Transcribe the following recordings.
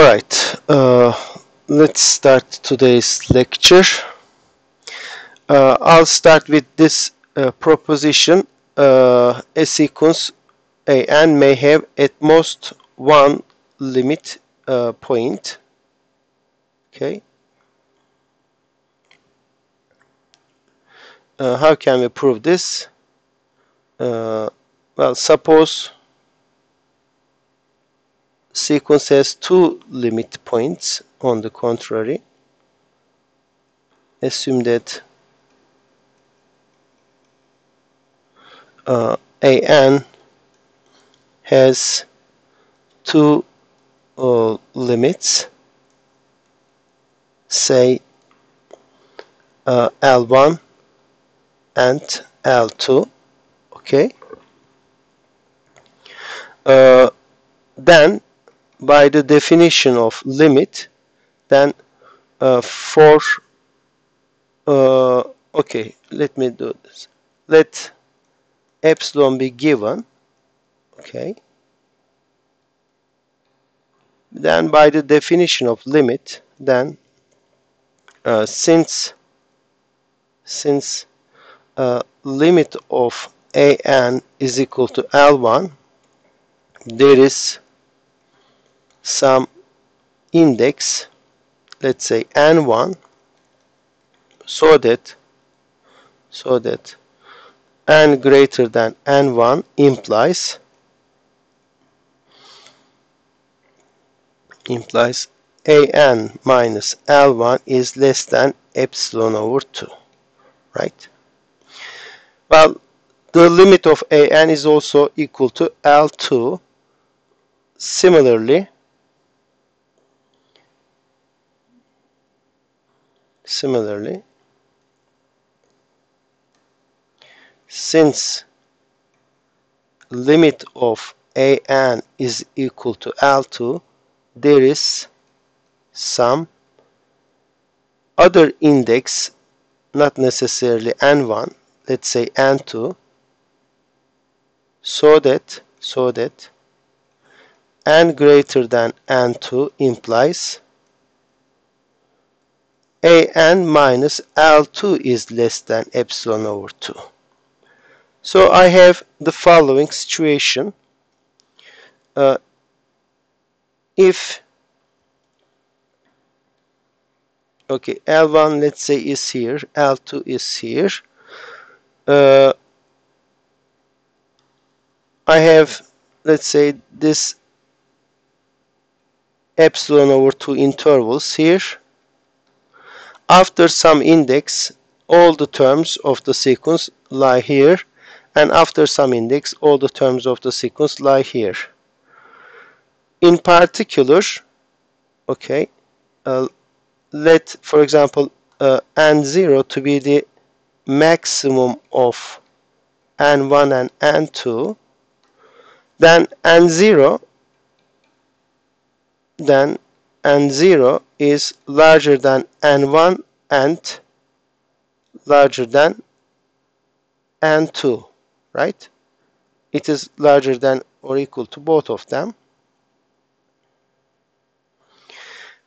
Alright, let's start today's lecture. I'll start with this proposition. A sequence AN may have at most one limit point. Okay. How can we prove this? Well, suppose sequence has two limit points. On the contrary, assume that AN has two limits, say L1 and L2. Okay. Then by the definition of limit, then for okay, let me do this. Let epsilon be given. Okay. Then by the definition of limit, then since limit of AN is equal to L1, there is some index, let's say N1, so that N greater than N1 implies AN minus L1 is less than epsilon over 2, right? Well, the limit of AN is also equal to L2. Similarly, since limit of AN is equal to L2, there is some other index, not necessarily N1, let's say N2, so that N greater than N2 implies AN minus L2 is less than epsilon over 2. So I have the following situation. If okay, L1 let's say is here, L2 is here. I have, let's say, this epsilon over 2 intervals here. After some index, all the terms of the sequence lie here, and after some index, all the terms of the sequence lie here. In particular, okay, let, for example, N0 to be the maximum of N1 and N2, then N0 is larger than N1 and larger than N2, right? It is larger than or equal to both of them.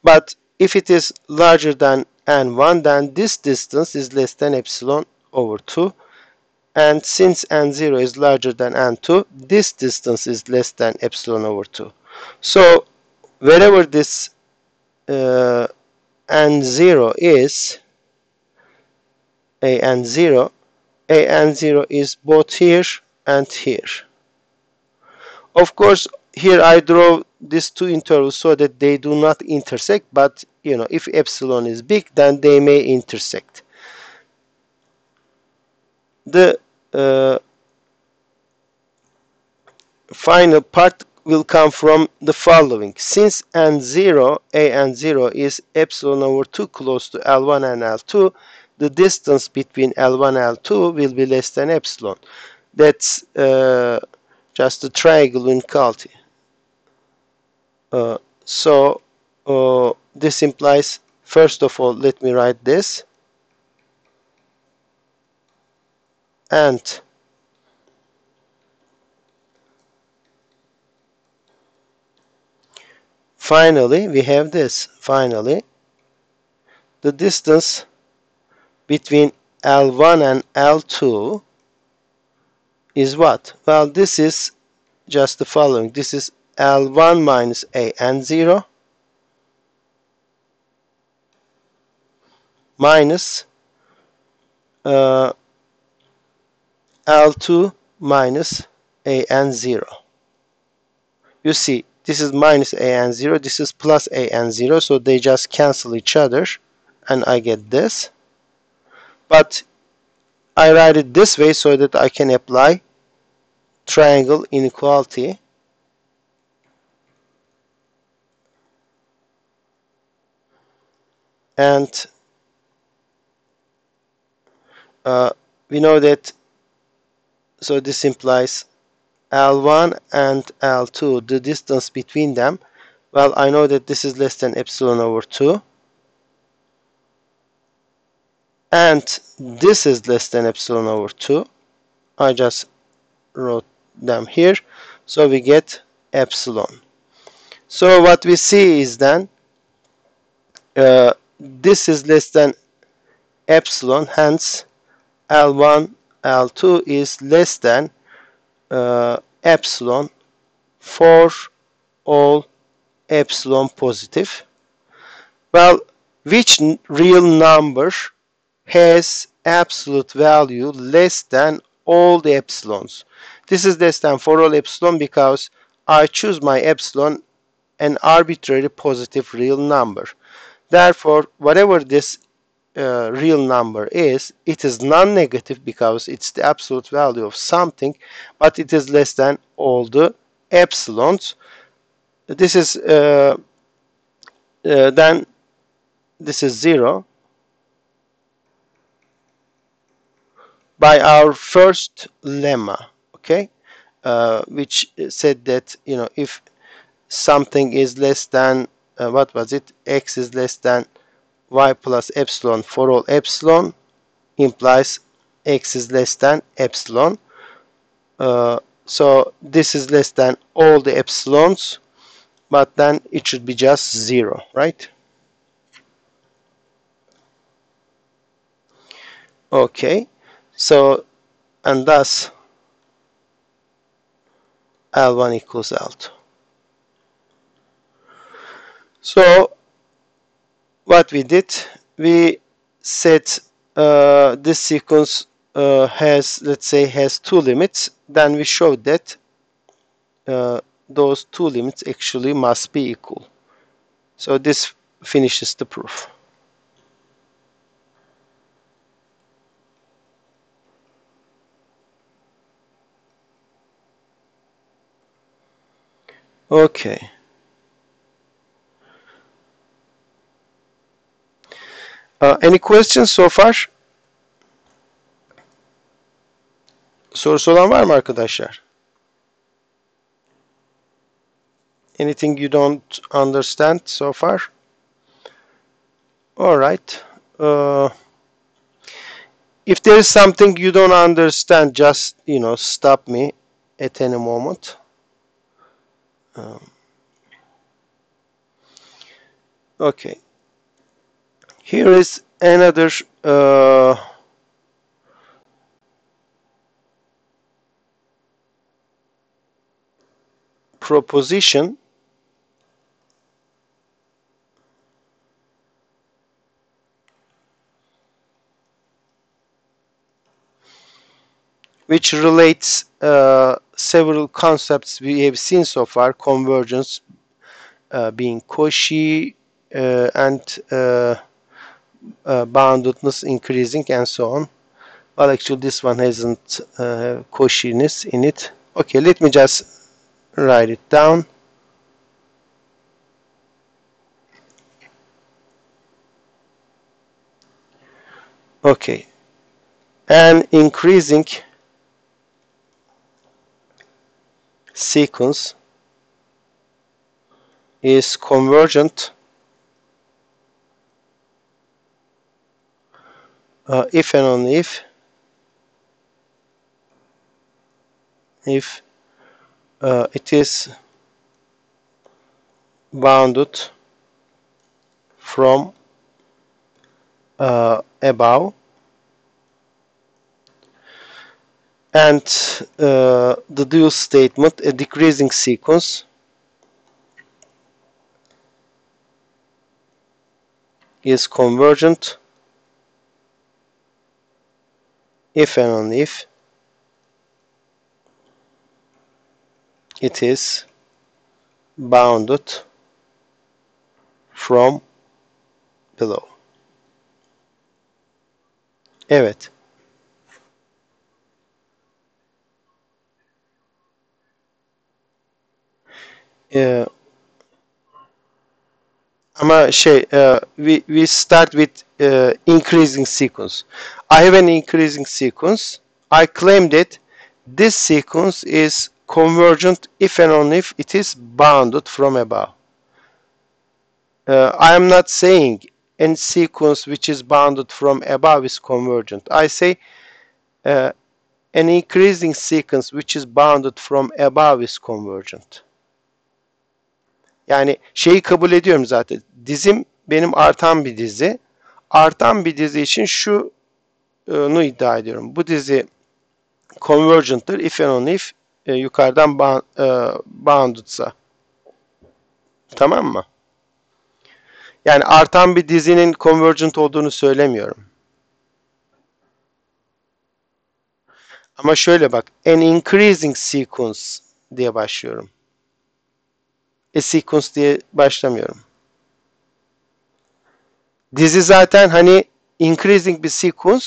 But if it is larger than N1, then this distance is less than epsilon over 2. And since N0 is larger than N2, this distance is less than epsilon over 2. So wherever this N0 is, AN0 is both here and here. Of course, here I draw these two intervals so that they do not intersect, but you know, if epsilon is big, then they may intersect. The final part will come from the following. Since N0, AN0 is epsilon over 2 close to L1 and L2, the distance between L1 and L2 will be less than epsilon. That's just a triangle inequality. So this implies, first of all, let me write this, and finally we have this. Finally, the distance between L1 and L2 is what? Well, this is just the following. This is L1 minus AN0 minus L2 minus AN0. You see, this is minus AN0, this is plus AN0, so they just cancel each other, and I get this. But I write it this way so that I can apply triangle inequality. And we know that, so this implies L1 and L2, the distance between them. Well, I know that this is less than epsilon over 2. And this is less than epsilon over 2. I just wrote them here. So we get epsilon. So what we see is then this is less than epsilon, hence L1, L2 is less than epsilon for all epsilon positive. Well, which real number has absolute value less than all the epsilons? This is less than for all epsilon because I choose my epsilon an arbitrary positive real number. Therefore, whatever this real number is, it is non-negative because it's the absolute value of something, but it is less than all the epsilons. This is then this is 0 by our first lemma, okay, which said that, you know, if something is less than what was it, x is less than y plus epsilon for all epsilon, implies x is less than epsilon. So this is less than all the epsilons, but then it should be just 0, right? Okay, so and thus L1 equals L2. So what we did, we said this sequence has, let's say, has two limits. Then we showed that those two limits actually must be equal. So this finishes the proof. Okay. Any questions so far? Sorusu olan var mı arkadaşlar? Anything you don't understand so far? All right. If there is something you don't understand, just, you know, stop me at any moment. Okay. Here is another proposition which relates several concepts we have seen so far, convergence being Cauchy and boundedness increasing and so on. Well, actually this one hasn't Cauchyness in it. Okay, let me just write it down. Okay, an increasing sequence is convergent if and only if it is bounded from above, and the dual statement, a decreasing sequence is convergent if and only if it is bounded from below. Evet. Ee, Ama we start with increasing sequence. I have an increasing sequence. I claim that this sequence is convergent if and only if it is bounded from above. I am not saying any sequence which is bounded from above is convergent. I say uh, an increasing sequence which is bounded from above is convergent. Yani şeyi kabul ediyorum zaten. Dizim benim artan bir dizi. Artan bir dizi için şunu iddia ediyorum. Bu dizi convergent'tır if and only if yukarıdan bounded'sa. Tamam mı? Yani artan bir dizinin convergent olduğunu söylemiyorum. Ama şöyle bak. An increasing sequence diye başlıyorum. A sequence diye başlamıyorum. Dizi zaten hani increasing bir sequence.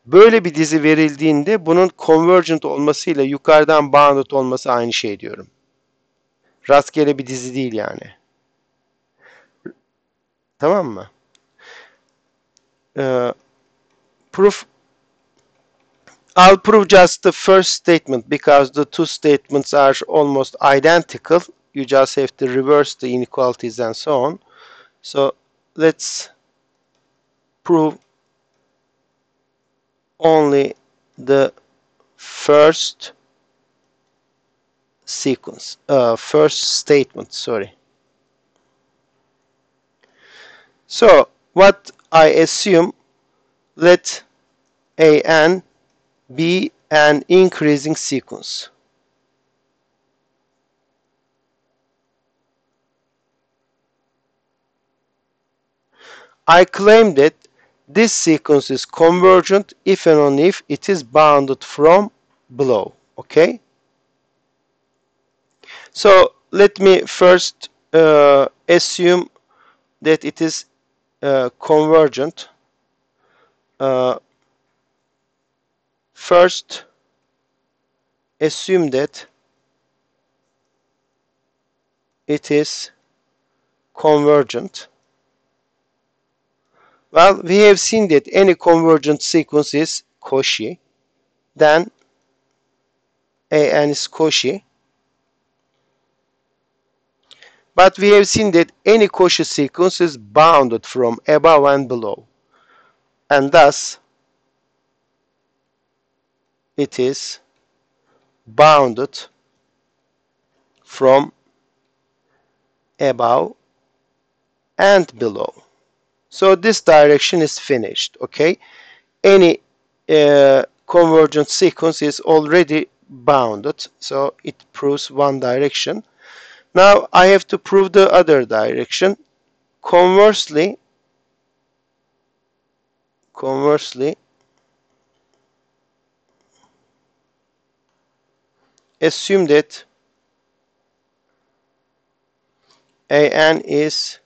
Böyle bir dizi verildiğinde bunun convergent olmasıyla yukarıdan bounded olması aynı şey diyorum. Rastgele bir dizi değil yani. Tamam mı? Proof. I'll prove just the first statement because the two statements are almost identical. You just have to reverse the inequalities and so on. So let's prove only the first sequence, first statement, sorry. So what I assume, let an be an increasing sequence. I claim that this sequence is convergent if and only if it is bounded from below. Okay? So let me first assume that it is convergent. First, assume that it is convergent. Well, we have seen that any convergent sequence is Cauchy. Then an is Cauchy. But we have seen that any Cauchy sequence is bounded from above and below. And thus, it is bounded from above and below. So this direction is finished, okay? Any convergent sequence is already bounded, so it proves one direction. Now I have to prove the other direction. Conversely, assume that an is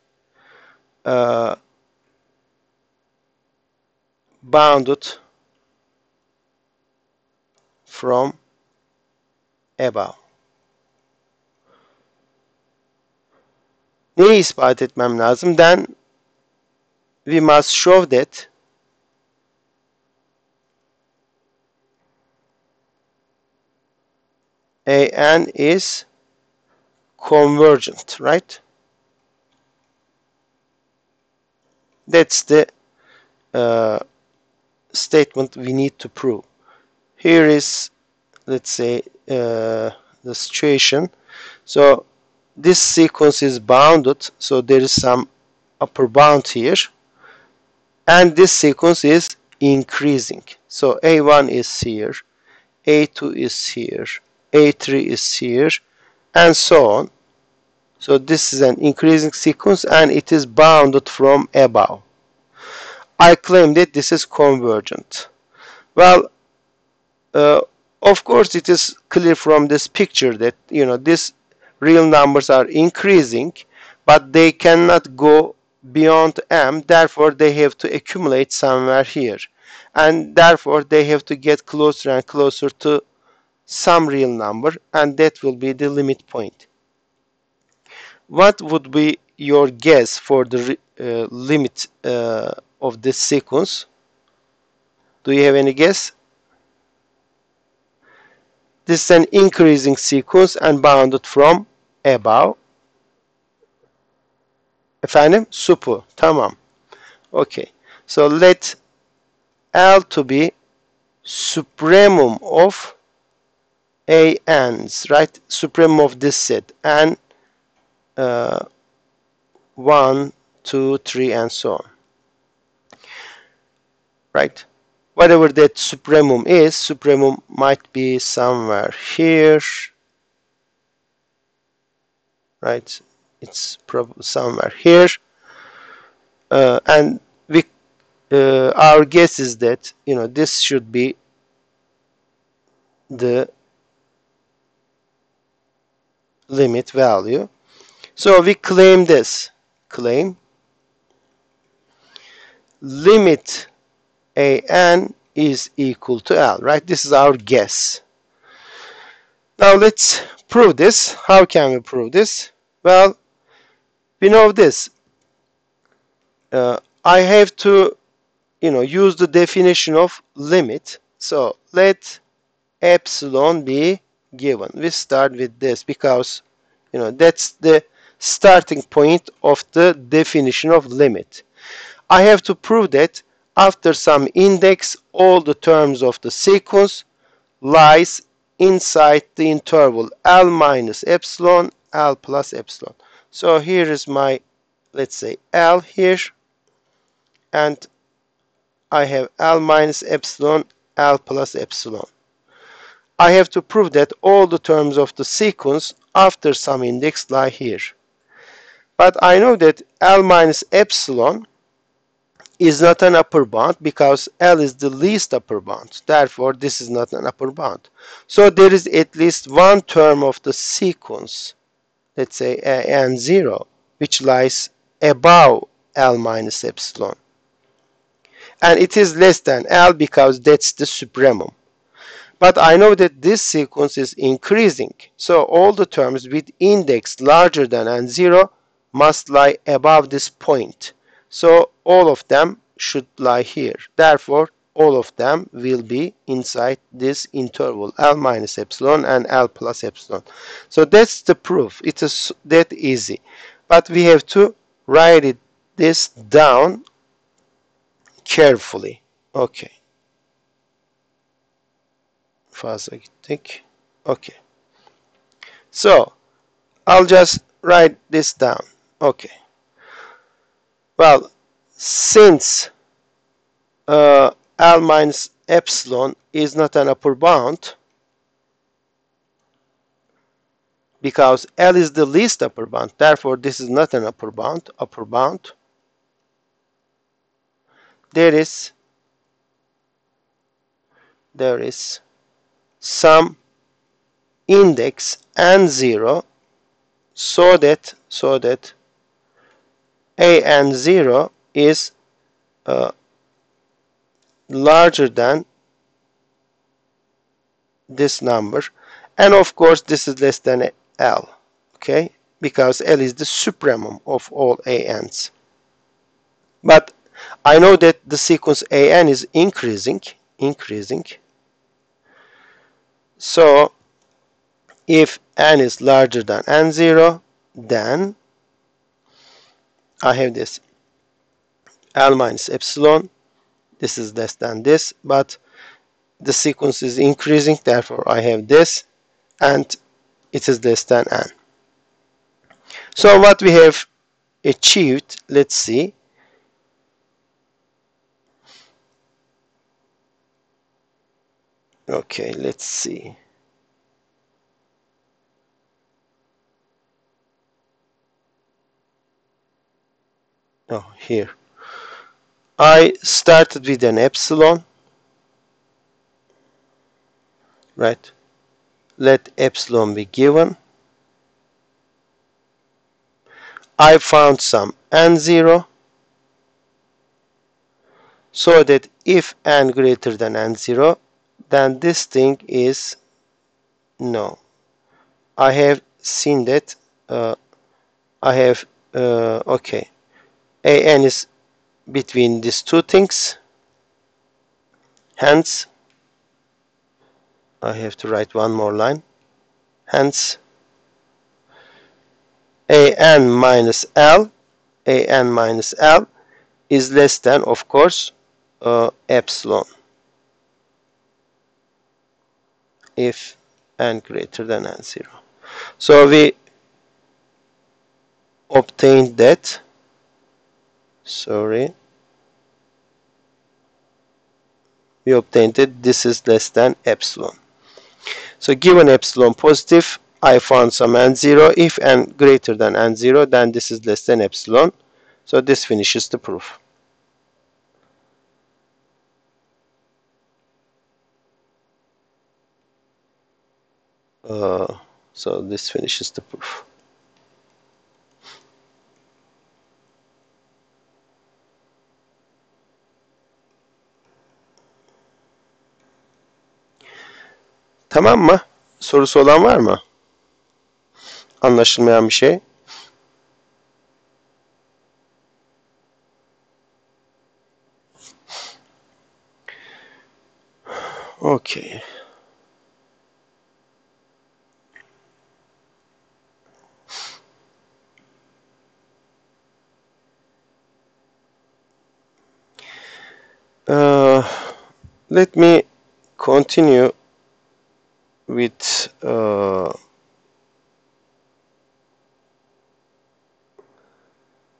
bounded from above. Neyi ispat etmem lazım? Then we must show that an is convergent, right? That's the statement we need to prove. Here is, let's say, the situation. So this sequence is bounded, so there is some upper bound here, and this sequence is increasing. So A1 is here, A2 is here, A3 is here, and so on. So this is an increasing sequence and it is bounded from above. I claim that this is convergent. Well, uh, of course it is clear from this picture that these real numbers are increasing, but they cannot go beyond m, therefore they have to accumulate somewhere here, and therefore they have to get closer and closer to some real number, and that will be the limit point. What would be your guess for the limit of this sequence? Do you have any guess? This is an increasing sequence and bounded from above. Efendim? Supu. Tamam. Okay. So let L to be supremum of ANs, right? Supremum of this set. And 1, 2, 3, and so on. Right? Whatever that supremum might be somewhere here. Right? It's probably somewhere here. And we our guess is that this should be the limit value. So we claim this. Claim limit an is equal to L, right? This is our guess. Now let's prove this. How can we prove this? Well, we know this. I have to use the definition of limit. So let epsilon be given. We start with this because that's the starting point of the definition of limit. I have to prove that after some index all the terms of the sequence lies inside the interval L minus epsilon, L plus epsilon. So here is my, let's say, L here, and I have L minus epsilon, L plus epsilon. I have to prove that all the terms of the sequence after some index lie here. But I know that L minus epsilon is not an upper bound because L is the least upper bound. Therefore, this is not an upper bound. So there is at least one term of the sequence, let's say n0, which lies above L minus epsilon. And it is less than L because that's the supremum. But I know that this sequence is increasing. So all the terms with index larger than n0 must lie above this point. So all of them should lie here. Therefore, all of them will be inside this interval L minus epsilon and L plus epsilon. So that's the proof. It is that easy. But we have to write this down carefully. Okay. Fazla gittik. Okay. So I'll just write this down. Okay. Well, since L minus epsilon is not an upper bound, because L is the least upper bound, therefore this is not an upper bound. There is some index n0 so that an0 is larger than this number, and of course this is less than L, okay, because L is the supremum of all ANs. But I know that the sequence AN is increasing. So if n is larger than n0, then I have this L minus epsilon. This is less than this, but the sequence is increasing, therefore I have this, and it is less than n. So what we have achieved, let's see. Okay, let's see. Oh, here. I started with an epsilon, right? Let epsilon be given. I found some n0, so that if n greater than n0, then this thing is no. I have seen that. I have, okay. An is between these two things. Hence, I have to write one more line. Hence, an minus L, an minus L is less than, of course, epsilon if n greater than n0. So we obtained that. Sorry. We obtained that this is less than epsilon. So given epsilon positive, I found some n0. If n greater than n0, then this is less than epsilon. So this finishes the proof. So this finishes the proof. Tamam mı? Sorusu olan var mı? Anlaşılmayan bir şey? Okay. Let me continue with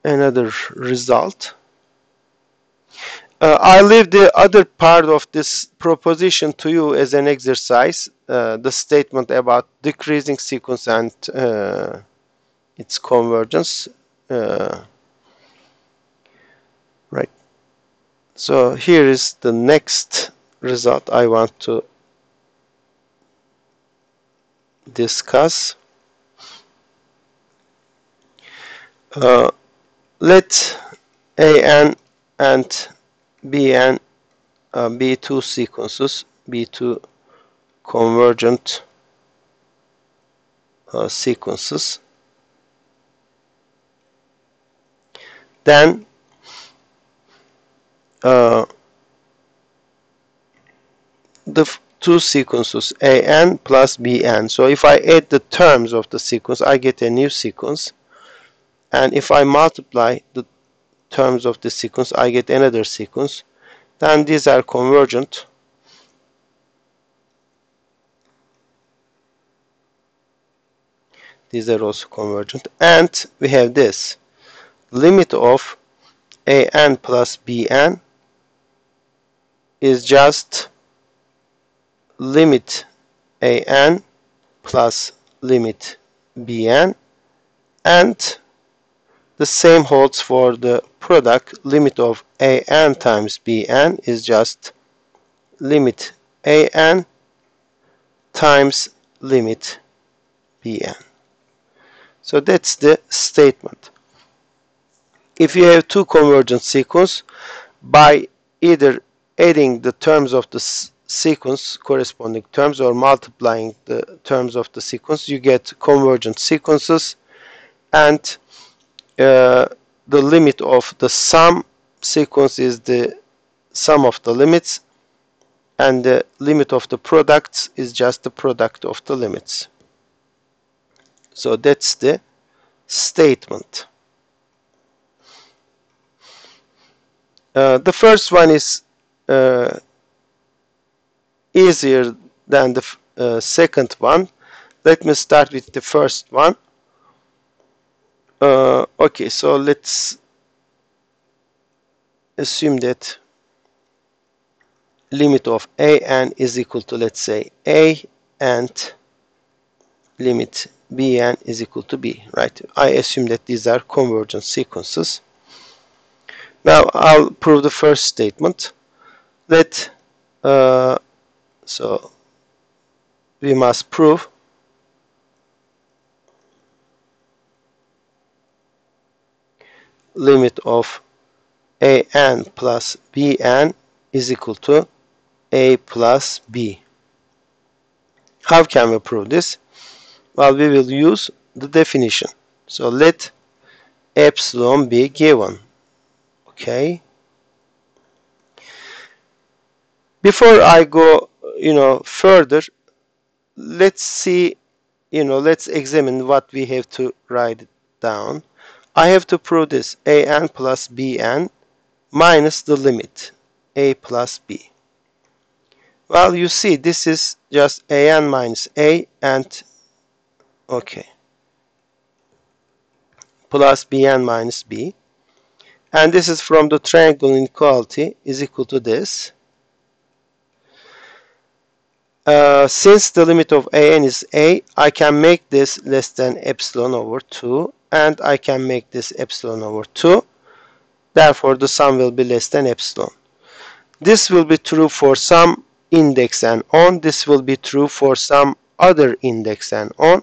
another result. I leave the other part of this proposition to you as an exercise, the statement about decreasing sequence and its convergence. Right. So here is the next result I want to discuss. Let an and bn be two sequences, be two convergent sequences. Then the two sequences an plus bn. So if I add the terms of the sequence, I get a new sequence. And if I multiply the terms of the sequence, I get another sequence. Then these are convergent. These are also convergent. And we have this. Limit of an plus bn is just limit an plus limit bn, and the same holds for the product. Limit of an times bn is just limit an times limit bn. So that's the statement. If you have two convergent sequences, by either adding the terms of the sequence, corresponding terms, or multiplying the terms of the sequence, you get convergent sequences, and the limit of the sum sequence is the sum of the limits, and the limit of the products is just the product of the limits. So that's the statement. The first one is easier than the second one. Let me start with the first one. Okay, so let's assume that limit of an is equal to, let's say, a, and limit bn is equal to b, right? I assume that these are convergent sequences. Now I'll prove the first statement. Let so we must prove limit of an plus bn is equal to a plus b. How can we prove this? Well, we will use the definition. So let epsilon be given. Okay. Before I go, further, let's see, let's examine what we have to write down. I have to prove this an plus bn minus the limit a plus b. Well, you see, this is just an minus a and, okay, plus bn minus b. And this is from the triangle inequality is equal to this. Since the limit of an is a, I can make this less than epsilon over 2, and I can make this epsilon over 2. Therefore, the sum will be less than epsilon. This will be true for some index and on. This will be true for some other index and on.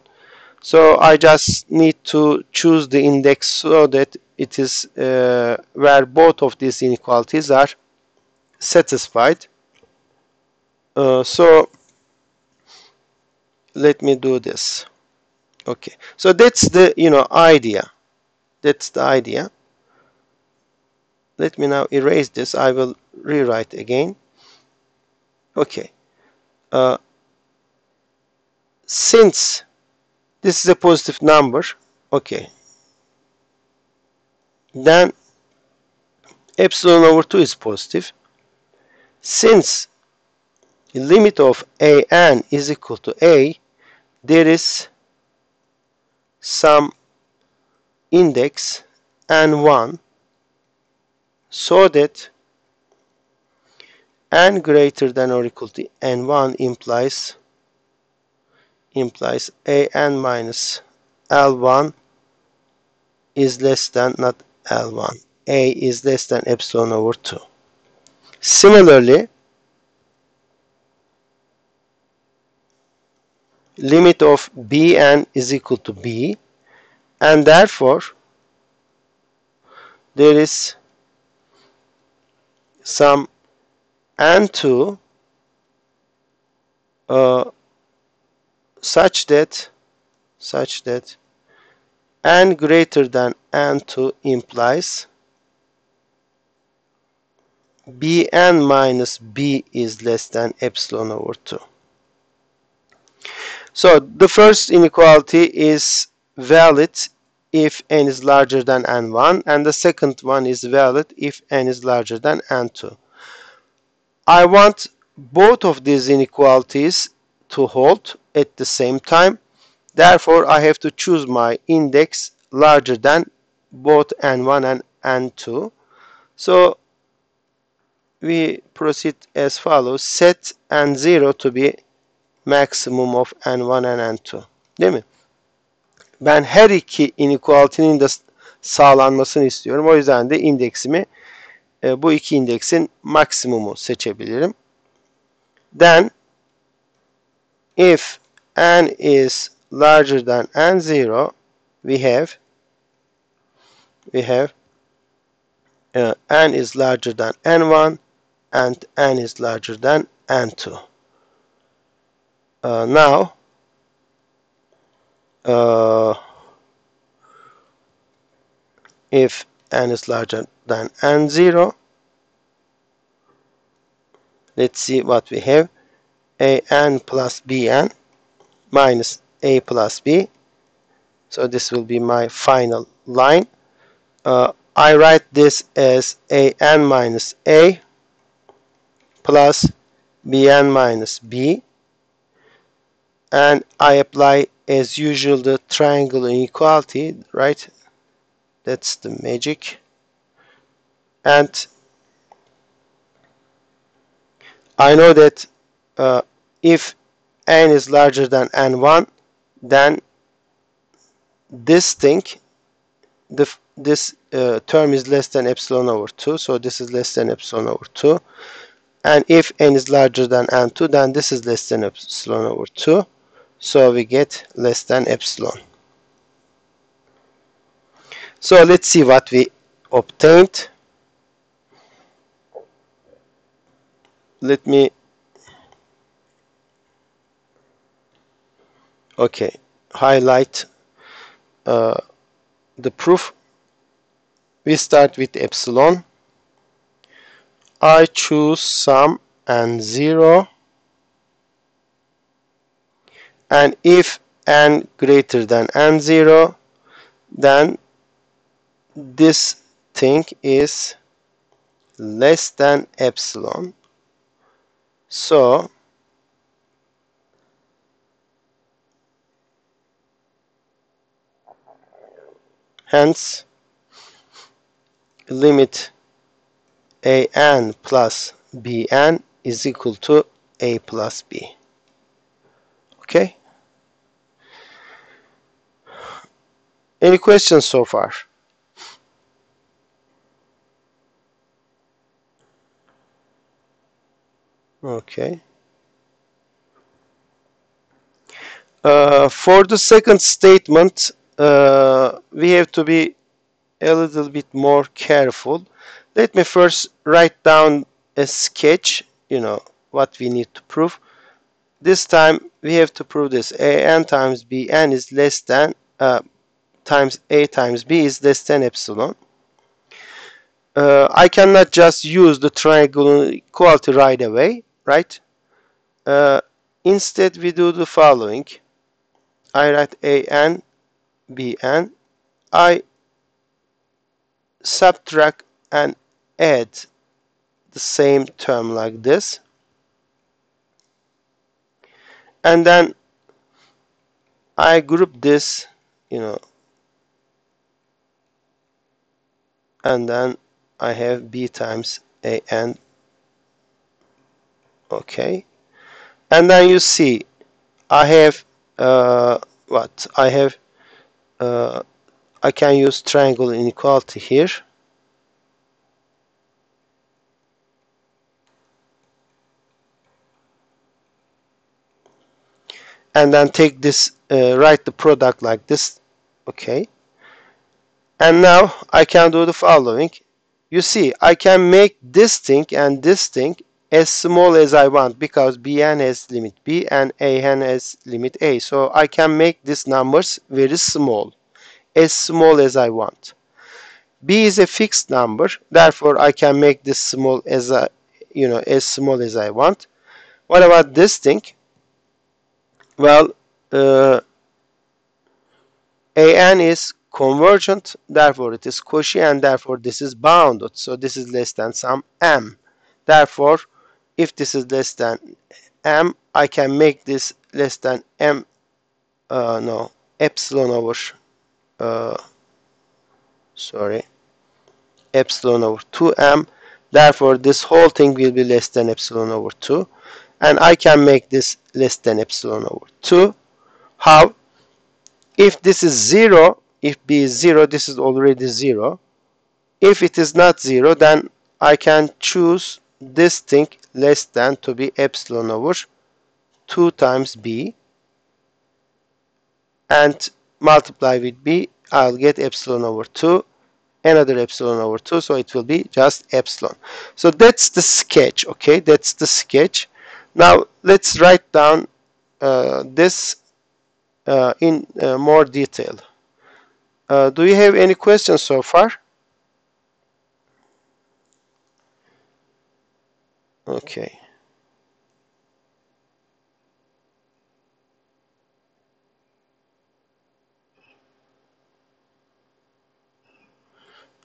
So I just need to choose the index so that it is where both of these inequalities are satisfied. So let me do this. Okay, so that's the idea. That's the idea. Let me now erase this. I will rewrite again. Okay. Since this is a positive number, okay, then epsilon over 2 is positive. Since the limit of an is equal to a, there is some index n1, so that n greater than or equal to n1 implies an minus L1 is less than, not L1, a is less than epsilon over 2. Similarly, limit of bn is equal to b, and therefore there is some n2 such that n greater than n2 implies bn minus b is less than epsilon over 2. So the first inequality is valid if n is larger than n1, and the second one is valid if n is larger than n2. I want both of these inequalities to hold at the same time. Therefore, I have to choose my index larger than both n1 and n2. So we proceed as follows. Set n0 to be maximum of n1 and n2. Değil mi? Ben her iki inequality'nin de sağlanmasını istiyorum. O yüzden de indeksimi bu iki indeksin maksimumu seçebilirim. Then if n is larger than n0, we have n is larger than n1 and n is larger than n2. Now if n is larger than n0, let's see what we have. An plus bn minus a plus b. So this will be my final line. I write this as an minus a plus bn minus b, and I apply as usual the triangle inequality, right? That's the magic. And I know that if n is larger than n1, then this thing, this term is less than epsilon over 2, so this is less than epsilon over 2. And if n is larger than n2, then this is less than epsilon over 2, so we get less than epsilon. So let's see what we obtained. Let me, okay, highlight the proof. We start with epsilon. I choose sum and 0, and if n greater than n0, then this thing is less than epsilon. So hence limit an plus bn is equal to a plus b. Okay? Any questions so far? Okay. For the second statement, we have to be a little bit more careful. Let me first write down a sketch, what we need to prove. This time we have to prove this. An times bn is less than times a times b is less than epsilon. I cannot just use the triangle equality right away, right? Instead we do the following. I write an bn. I subtract and add the same term like this, and then I group this, and then I have b times an. Okay, and then you see I have what I have. I can use triangle inequality here, and then take this, write the product like this. Okay, and now I can do the following. You see, I can make this thing and this thing as small as I want, because bn has limit b and an has limit a. So I can make these numbers very small as I want. B is a fixed number, therefore I can make this small as as small as I want. What about this thing? Well, an is convergent, therefore it is quotient, therefore this is bounded. So this is less than some m. Therefore, if this is less than m, I can make this less than m, no, epsilon over, sorry, epsilon over 2m. Therefore, this whole thing will be less than epsilon over 2. And I can make this less than epsilon over 2. How? If this is 0, if b is 0, this is already 0. If it is not 0, then I can choose this thing less than to be epsilon over 2 times b, and multiply with b, I'll get epsilon over 2, another epsilon over 2, so it will be just epsilon. So that's the sketch, okay? That's the sketch. Now let's write down this in more detail. Do you have any questions so far? Okay.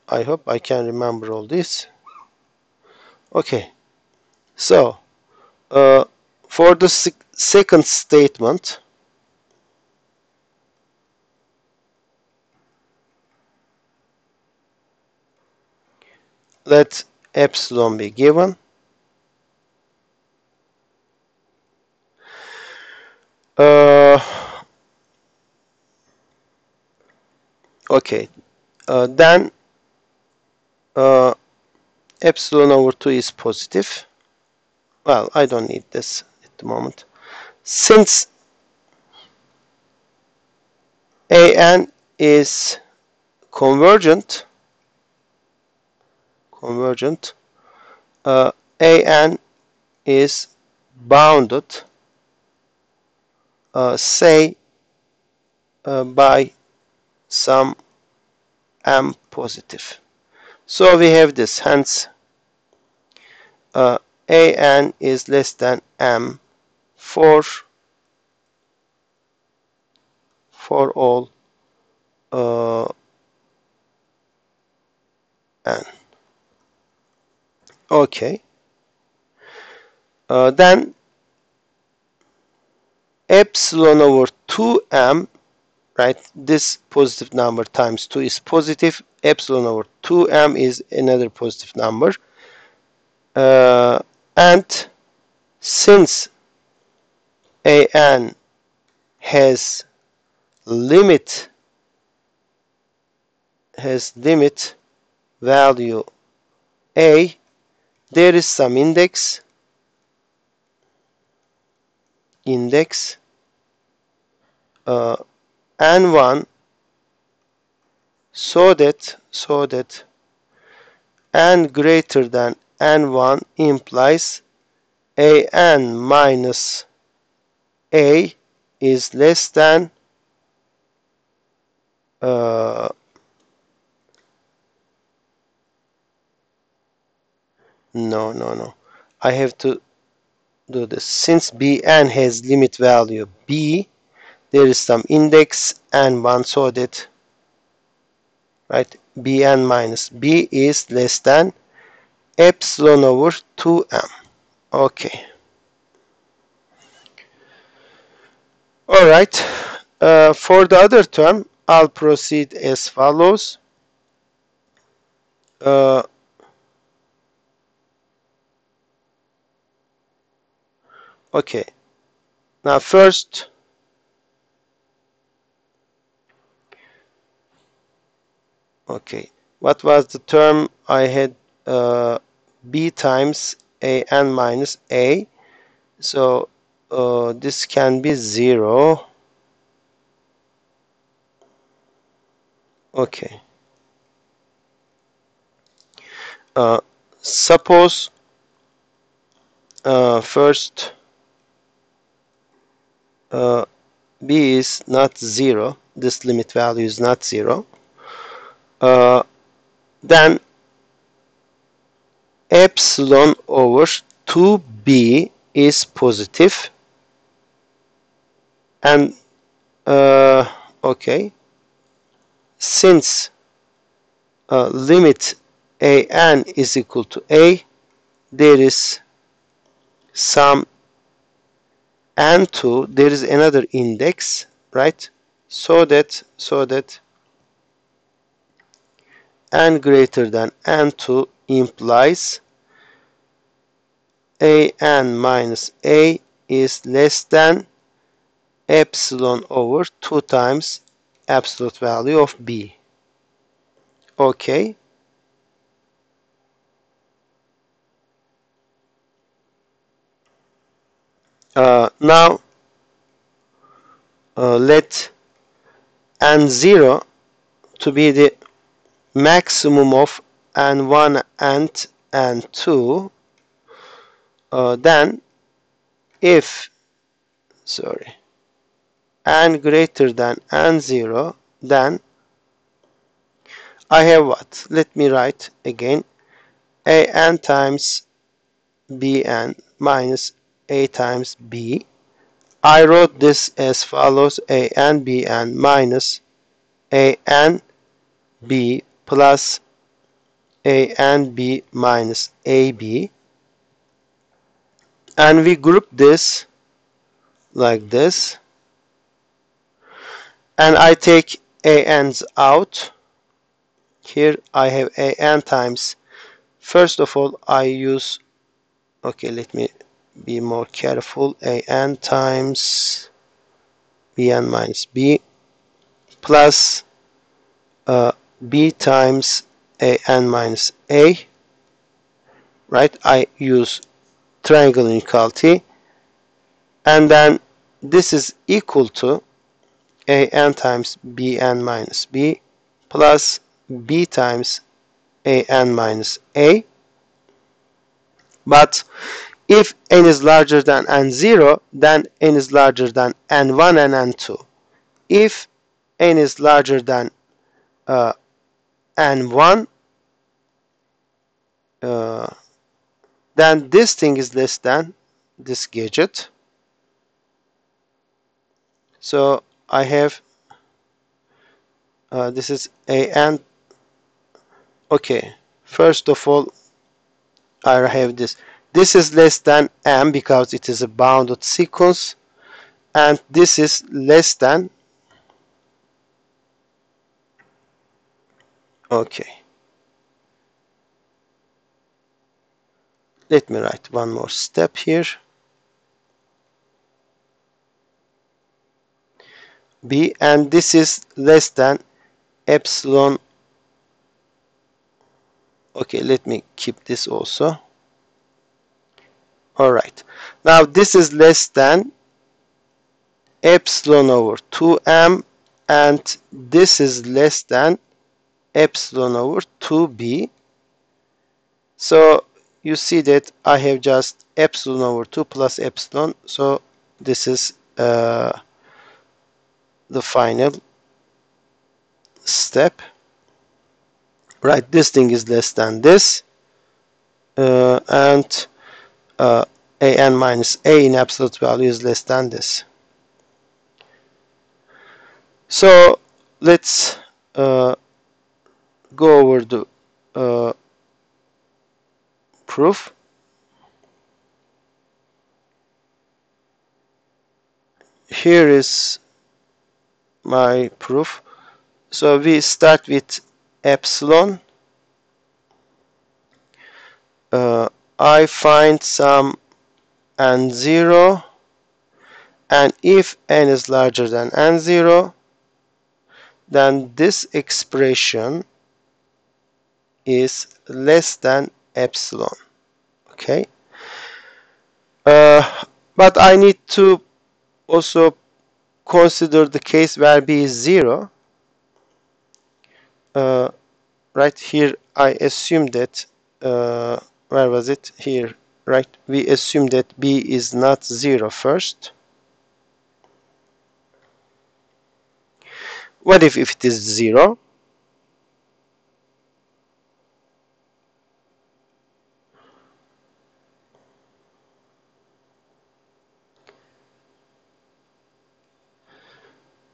I hope I can remember all this. Okay. So, for the second statement, let epsilon be given. Okay, then epsilon over 2 is positive. Well, I don't need this at the moment. Since an is convergent, an is bounded, say by some m positive. So we have this. Hence, an is less than m for all n. Okay. Then epsilon over 2m, right? This positive number times 2 is positive. Epsilon over 2m is another positive number. And since an has limit value a, there is some index n1, so that n greater than n1 implies an minus a is less than no, I have to do this. Since bn has limit value b, there is some index n1, so that, right, bn minus b is less than epsilon over 2m. Okay. Alright. For the other term, I'll proceed as follows. Okay. Now first, okay, what was the term I had? B times an minus a. So this can be 0. Okay. Suppose first b is not 0. This limit value is not 0. Then epsilon over 2b is positive, and okay, since limit an is equal to a, there is some n2, there is another index, right? So that n greater than n2 implies an minus a is less than epsilon over 2 times absolute value of b. Okay. Now let n0 to be the maximum of n1 and n2. Then if n greater than n0, then I have what? Let me write again. An times bn minus a times b. I wrote this as follows: an bn minus an b plus an b minus ab, and we group this like this, and I take an's out. Here I have an times First of all, I use, okay, let me be more careful, an times bn minus b plus b times an minus a, right? I use triangle inequality, and then this is equal to an times bn minus b plus b times an minus a. But if n is larger than n0, then n is larger than n1 and n2. If n is larger than n1, then this thing is less than this gadget. So I have this is an. Okay, first of all, I have this. This is less than m because it is a bounded sequence, and this is less than. Okay, let me write one more step here. B, and this is less than epsilon. Okay, let me keep this also. All right, now this is less than epsilon over 2m, and this is less than epsilon over 2b. So you see that I have just epsilon over 2 plus epsilon, so this is the final step, right? This thing is less than this, and an minus a in absolute value is less than this. So let's go over the proof. Here is my proof. So we start with epsilon. I find some n0, and if n is larger than n0, then this expression is less than epsilon. Okay, but I need to also consider the case where b is 0. Right here I assume that where was it? Here, right? We assume that b is not 0 first. What if it is 0?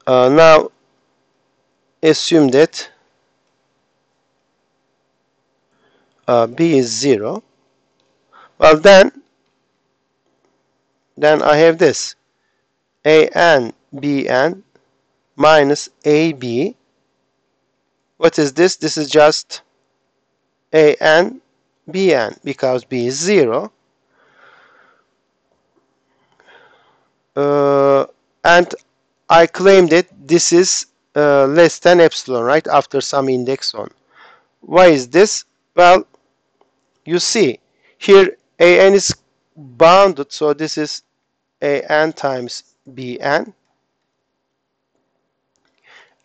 Now assume that b is 0. Well, then I have this an bn minus ab. What is this? This is just an bn because b is 0. And I claim that this is less than epsilon, right, after some index on. Why is this? Well, you see here an is bounded, so this is an times bn,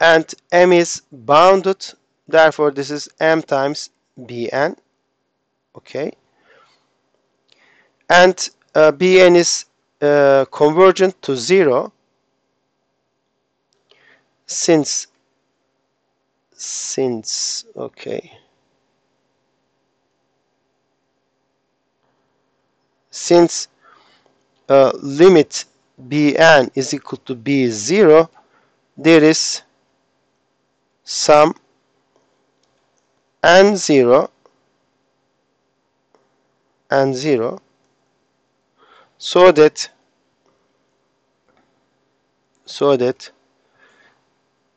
and m is bounded, therefore this is m times bn. Okay, and bn is convergent to 0 since okay, since limit bn is equal to b is 0, there is some n0 so that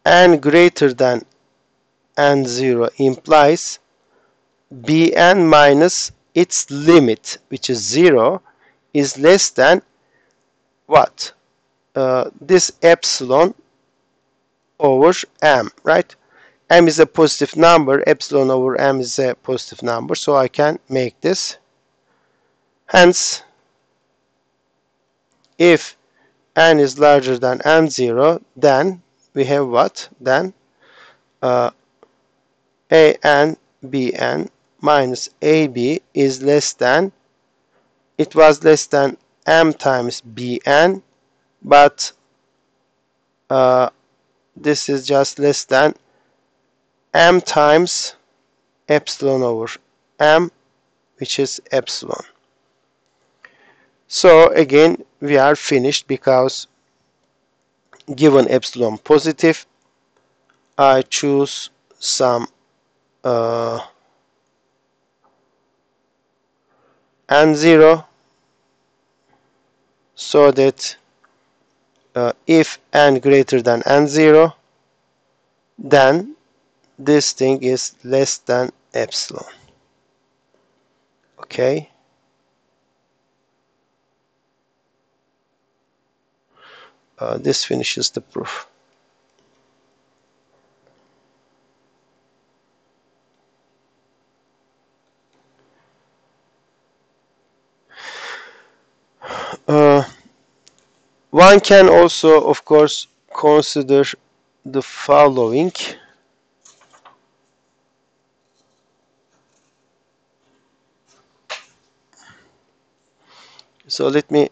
n greater than n0 implies Bn minus its limit, which is 0, is less than what? This epsilon over m, right? M is a positive number, epsilon over m is a positive number, so I can make this. Hence, if n is larger than n0, then we have what? Then an bn minus ab is less than, it was less than m times bn, but this is just less than m times epsilon over m, which is epsilon. So again, we are finished because given epsilon positive, I choose some n0, so that if n greater than n0, then this thing is less than epsilon. Okay. This finishes the proof. One can also, of course, consider the following. So let me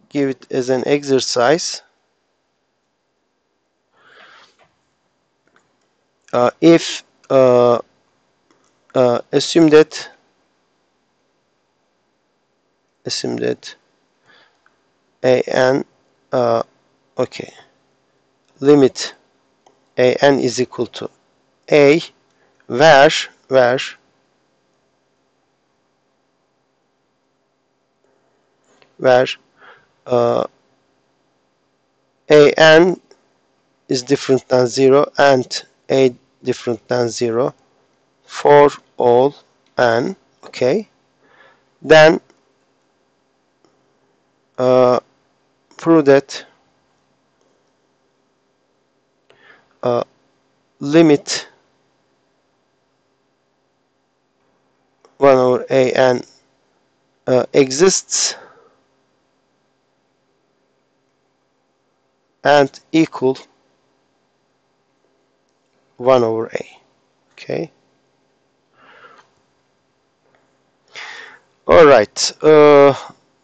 give it as an exercise. If assume that an okay, limit an is equal to a, where an is different than 0 and a different than 0 for all n. Okay, then prove that limit 1 over an exists and equal 1 over a. Okay. All right.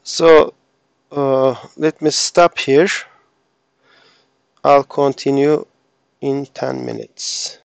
So let me stop here. I'll continue in 10 minutes.